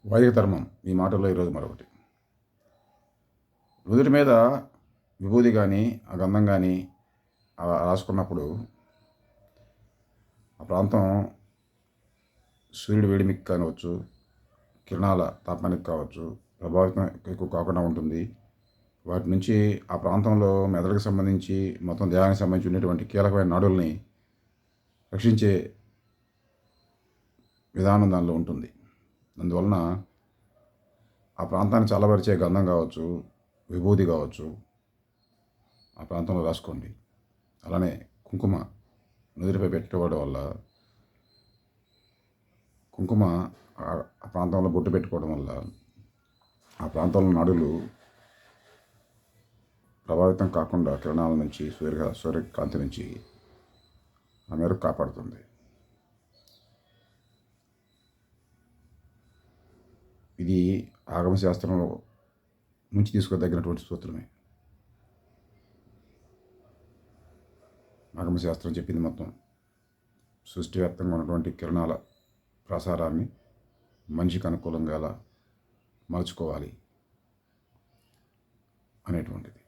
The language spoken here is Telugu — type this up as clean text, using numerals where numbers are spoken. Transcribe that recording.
వైదిక ధర్మం ఈ మాటల్లో ఈరోజు మరొకటి. నుదుటి మీద విభూది కానీ ఆ గంధం కానీ రాసుకున్నప్పుడు ఆ ప్రాంతం సూర్యుడి వేడిమికి కావచ్చు, కిరణాల తాపానికి కావచ్చు ప్రభావితం ఎక్కువ కాకుండా ఉంటుంది. వాటి నుంచి ఆ ప్రాంతంలో మెదడుకు సంబంధించి మొత్తం దేహానికి సంబంధించి ఉన్నటువంటి కీలకమైన నాడుల్ని రక్షించే విధానం దానిలో ఉంటుంది. అందువలన ఆ ప్రాంతాన్ని చల్లబరిచే గంధం కావచ్చు, విభూది కావచ్చు ఆ ప్రాంతంలో రాసుకోండి. అలానే కుంకుమ నుదుటిపై పెట్టుకోవడం వల్ల, కుంకుమ ఆ ప్రాంతంలో బొట్టు పెట్టుకోవడం వల్ల ఆ ప్రాంతంలో నాడులు ప్రభావితం కాకుండా కిరణాల నుంచి సూర్యకాంతి నుంచి ఆ మేరకు కాపాడుతుంది. ఇది ఆగమశాస్త్రంలో నుంచి తీసుకోదగినటువంటి సూత్రమే. ఆగమశాస్త్రం చెప్పింది మొత్తం సృష్టివ్యాప్తంగా ఉన్నటువంటి కిరణాల ప్రసారాన్ని మనిషికి అనుకూలంగా ఎలా మలుచుకోవాలి అనేటువంటిది.